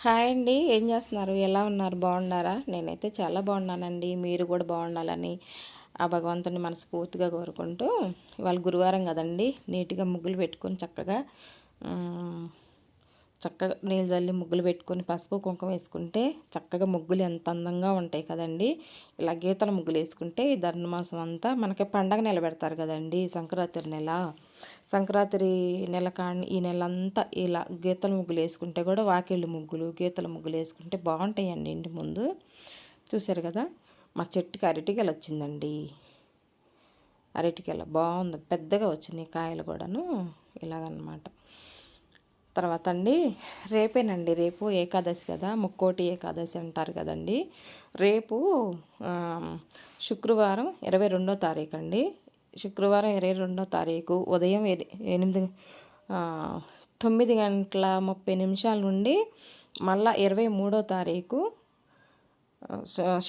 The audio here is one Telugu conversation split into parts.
హాయ్ అండి. ఏం చేస్తున్నారు? ఎలా ఉన్నారు? బాగున్నారా? నేనైతే చాలా బాగున్నానండి. మీరు కూడా బాగుండాలని ఆ భగవంతుని మనస్ఫూర్తిగా కోరుకుంటూ, ఇవాళ గురువారం కదండి, నీట్గా ముగ్గులు పెట్టుకొని హ్మ్, చక్కగా నీళ్ళు చల్లి ముగ్గులు పెట్టుకొని పసుపు కుంకుమ వేసుకుంటే చక్కగా ముగ్గులు ఎంత అందంగా ఉంటాయి కదండి. ఇలా గీతల ముగ్గులు వేసుకుంటే ఈ ధనుర్మాసం అంతా మనకి పండగ నిలబెడతారు కదండి, సంక్రాంతి నెల. సంక్రాంతి నెల కాని ఈ నెలంతా ఇలా గీతల ముగ్గులు వేసుకుంటే కూడా వాకిళ్ళు ముగ్గులు గీతల ముగ్గులు వేసుకుంటే బాగుంటాయండి ఇంటి ముందు. చూసారు కదా, మా చెట్టుకి అరటిగెల వచ్చిందండి. అరటిగెల బాగుంది, పెద్దగా వచ్చినాయి కాయలు కూడాను. ఇలాగనమాట. తర్వాత అండి, రేపేనండి, రేపు ఏకాదశి కదా, ముక్కోటి ఏకాదశి అంటారు కదండి. రేపు శుక్రవారం 22వ తారీఖు అండి. శుక్రవారం 22వ తారీఖు ఉదయం 9:30 నుండి మళ్ళా 23వ తారీఖు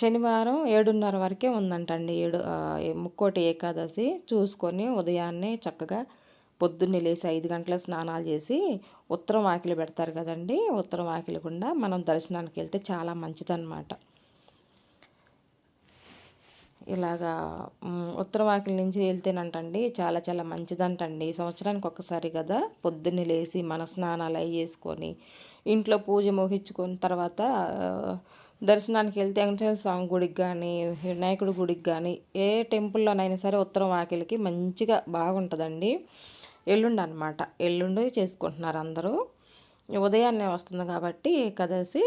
శనివారం 7:30 వరకే ఉందంటండి. ముక్కోటి ఏకాదశి చూసుకొని ఉదయాన్నే చక్కగా పొద్దున్నే లేసి 5 గంటల స్నానాలు చేసి ఉత్తరం వాకిలి పెడతారు కదండి. ఉత్తరం వాకిలి గుండా మనం దర్శనానికి వెళ్తే చాలా మంచిదన్నమాట. ఇలాగా ఉత్తరం వాకిలి నుంచి వెళ్తేనంటండి చాలా చాలా మంచిదంటండి. సంవత్సరానికి ఒక్కసారి కదా, పొద్దున్నే లేసి మన స్నానాలు అవి చేసుకొని ఇంట్లో పూజ ముగించుకొని తర్వాత దర్శనానికి వెళ్తే వెంకటేశ్వర స్వామి గుడికి కానీ వినాయకుడి గుడికి కానీ ఏ టెంపుల్లోనైనా సరే ఉత్తరం వాకిలికి మంచిగా బాగుంటుందండి. ఎల్లుండి అనమాట, ఎల్లుండి చేసుకుంటున్నారు అందరూ. ఉదయాన్నే వస్తుంది కాబట్టి ఏకాదశి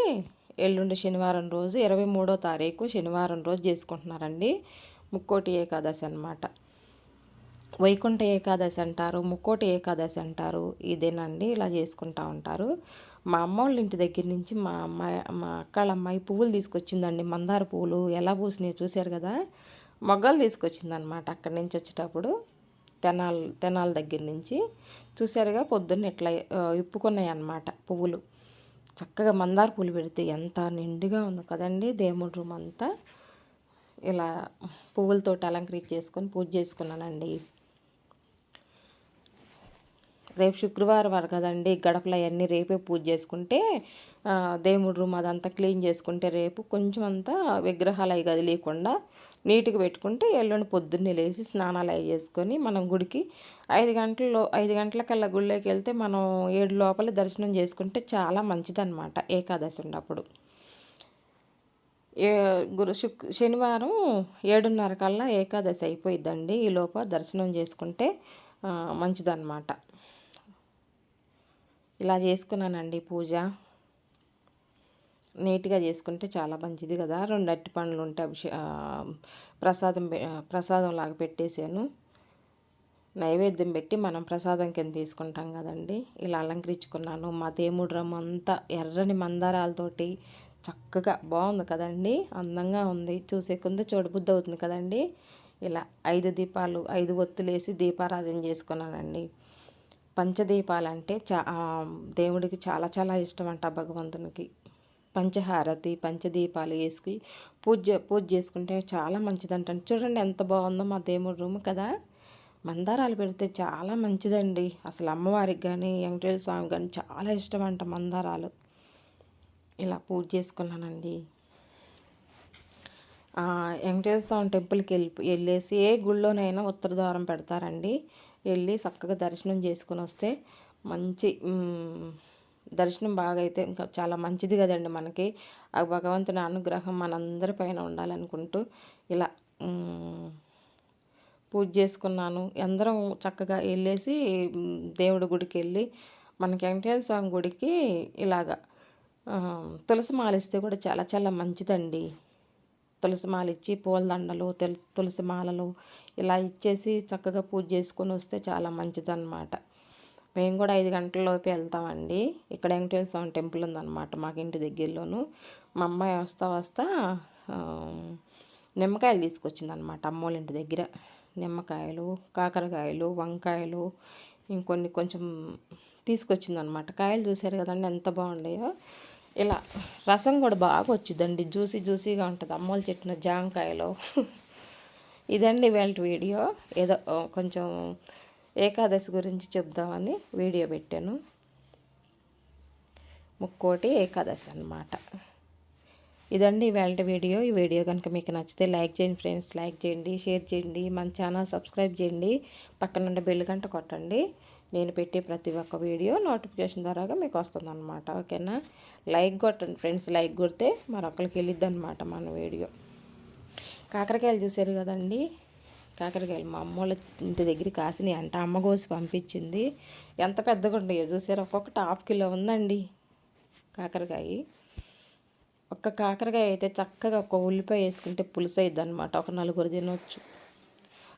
ఎల్లుండి శనివారం రోజు 23వ తారీఖు శనివారం రోజు చేసుకుంటున్నారండి. ముక్కోటి ఏకాదశి అనమాట. వైకుంఠ ఏకాదశి అంటారు, ముక్కోటి ఏకాదశి అంటారు. ఇదేనండి, ఇలా చేసుకుంటూ ఉంటారు. మా అమ్మ వాళ్ళ ఇంటి దగ్గర నుంచి మా అక్కళ్ళ అమ్మాయి పువ్వులు తీసుకొచ్చిందండి. మందార పువ్వులు ఎలా పూసినాయి చూశారు కదా, మొగ్గలు తీసుకొచ్చిందనమాట అక్కడి నుంచి వచ్చేటప్పుడు. తెనాల దగ్గర నుంచి చూశారుగా, పొద్దున్న ఇట్లా ఇప్పుకున్నాయి అన్నమాట పువ్వులు. చక్కగా మందార పూలు పెడితే ఎంత నిండుగా ఉంది కదండి దేవుడి రూమ్ అంతా. ఇలా పువ్వులతో అలంకరించేసుకొని పూజ చేసుకున్నానండి. రేపు శుక్రవారం వారు కదండి, గడపలు అవన్నీ రేపే పూజ చేసుకుంటే దేవుడి రూమ్ అదంతా క్లీన్ చేసుకుంటే రేపు కొంచెం అంతా విగ్రహాలు అవి కదిలేయకుండా నీట్గా పెట్టుకుంటే ఎల్లుండి పొద్దున్నే లేచి స్నానాలు అవి చేసుకొని మనం గుడికి 5 గంటలకల్లా గుళ్ళోకి వెళ్తే మనం 7 లోపల దర్శనం చేసుకుంటే చాలా మంచిదన్నమాట ఏకాదశి ఉన్నప్పుడు. శనివారం 7:30 కల్లా ఏకాదశి అయిపోయిద్దండి. ఈ లోప దర్శనం చేసుకుంటే మంచిదన్నమాట. ఇలా చేసుకున్నానండి పూజ. నీట్గా చేసుకుంటే చాలా మంచిది కదా. 2 అరటి పండ్లు ఉంటే ప్రసాదం లాగా పెట్టేసాను. నైవేద్యం పెట్టి మనం ప్రసాదం కింద తీసుకుంటాం కదండి. ఇలా అలంకరించుకున్నాను. మా దేవుడి రమ్మ అంతా ఎర్రని మందారాలతోటి చక్కగా బాగుంది కదండి, అందంగా ఉంది. చూసే కొంత చూడబుద్ధి అవుతుంది కదండి. ఇలా 5 ఒత్తులు వేసి దీపారాధన చేసుకున్నానండి. పంచదీపాలంటే దేవుడికి చాలా చాలా ఇష్టం అంట భగవంతునికి. పంచహారతి పంచదీపాలు వేసి పూజ చేసుకుంటే చాలా మంచిదంట. చూడండి ఎంత బాగుందో మా దేవుడి రూమ్ కదా. మందారాలు పెడితే చాలా మంచిదండి. అసలు అమ్మవారికి కానీ వెంకటేశ్వర స్వామి కానీ చాలా ఇష్టం అంట మందారాలు. ఇలా పూజ చేసుకున్నానండి. వెంకటేశ్వర స్వామి టెంపుల్కి వెళ్ళేసి ఏ గుళ్ళోనైనా ఉత్తర ద్వారం పెడతారండి. వెళ్ళి చక్కగా దర్శనం చేసుకుని వస్తే మంచి దర్శనం బాగా అయితే ఇంకా చాలా మంచిది కదండి మనకి. ఆ భగవంతుని అనుగ్రహం మనందరి పైన ఉండాలనుకుంటూ ఇలా పూజ చేసుకున్నాను. అందరం చక్కగా వెళ్ళేసి దేవుడి గుడికి వెళ్ళి మనకి వెంకటేశ్వర స్వామి గుడికి ఇలాగా తులసి మాల ఇస్తే కూడా చాలా చాలా మంచిదండి. తులసి మాల ఇచ్చి పూలదండలు తులసి మాలలు ఇలా ఇచ్చేసి చక్కగా పూజ చేసుకొని వస్తే చాలా మంచిదన్నమాట. మేము కూడా 5 గంటల లోపే వెళ్తామండి. ఇక్కడ వెంకటేశ్వర స్వామి టెంపుల్ ఉందన్నమాట మాకు ఇంటి దగ్గరలోను. మా అమ్మాయి వస్తా నిమ్మకాయలు తీసుకొచ్చిందనమాట అమ్మోళ్ళ ఇంటి దగ్గర. నిమ్మకాయలు, కాకరకాయలు, వంకాయలు కొంచెం తీసుకొచ్చిందనమాట. కాయలు చూసారు కదండి ఎంత బాగుండాయో. ఇలా రసం కూడా బాగా వచ్చిందండి, జ్యూసీగా ఉంటుంది అమ్మోళ్ళు చెట్టిన జామకాయలు. ఇదండి ఇవాళ వీడియో. ఏదో కొంచెం ఏకాదశి గురించి చెప్దామని వీడియో పెట్టాను. ముక్కోటి ఏకాదశి అన్నమాట. ఇదండి ఇవాళ వీడియో. ఈ వీడియో కనుక మీకు నచ్చితే లైక్ చేయండి ఫ్రెండ్స్, లైక్ చేయండి, షేర్ చేయండి, మన ఛానల్ సబ్స్క్రైబ్ చేయండి, పక్కనుండే బెల్ గంట కొట్టండి. నేను పెట్టే ప్రతి ఒక్క వీడియో నోటిఫికేషన్ ద్వారాగా మీకు వస్తుందన్నమాట. ఓకేనా? లైక్ కొట్టండి ఫ్రెండ్స్, లైక్ కొడితే మరొకరికి వెళ్ళిద్ది అనమాట మన వీడియో. కాకరకాయలు చూసారు కదండి, కాకరకాయలు మా అమ్మోళ్ళ ఇంటి దగ్గర కాసినాయి అంట, అమ్మ కోసి పంపించింది. ఎంత పెద్దగా ఉండయో చూసారు, ఒక్కొక్కటి 1/2 కిలో ఉందండి కాకరకాయ. ఒక్క కాకరకాయ అయితే చక్కగా ఒక ఉల్లిపాయ వేసుకుంటే పులుసు అయ్యిద్ది అనమాట, ఒక 4 తినొచ్చు,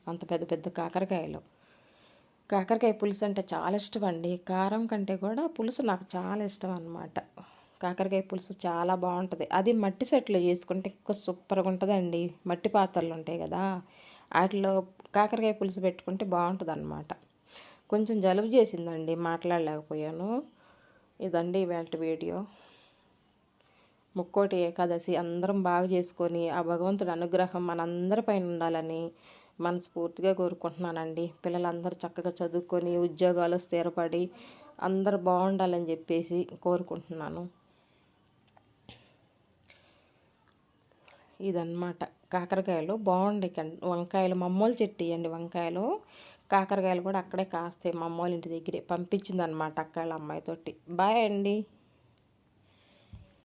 అంత పెద్ద పెద్ద కాకరకాయలు. కాకరకాయ పులుసు అంటే చాలా ఇష్టం అండి, కారం కంటే కూడా పులుసు నాకు చాలా ఇష్టం అనమాట. కాకరకాయ పులుసు చాలా బాగుంటుంది, అది మట్టి సెట్లో చేసుకుంటే ఇంకా సూపర్గా ఉంటుందండి. మట్టి పాత్రలు ఉంటాయి కదా, వాటిలో కాకరకాయ పులుసు పెట్టుకుంటే బాగుంటుంది అనమాట. కొంచెం జలుబు చేసిందండి, మాట్లాడలేకపోయాను. ఇదండి ఇవాళ వీడియో. ముక్కోటి ఏకాదశి అందరం బాగా చేసుకొని ఆ భగవంతుడి అనుగ్రహం మనందరి పైన ఉండాలని మనస్ఫూర్తిగా కోరుకుంటున్నానండి. పిల్లలందరూ చక్కగా చదువుకొని ఉద్యోగాలు స్థిరపడి అందరూ బాగుండాలని చెప్పేసి కోరుకుంటున్నాను. ఇదన్నమాట. కాకరకాయలు బాగుండే, వంకాయలు మా అమ్మోళ్ళు చెట్టు ఇవ్వండి, వంకాయలు కాకరకాయలు కూడా అక్కడే కాస్తాయి, మా అమ్మోళ్ళ ఇంటి దగ్గరే పంపించింది అనమాట అక్క వాళ్ళ అమ్మాయితోటి. బాయ్ అండి.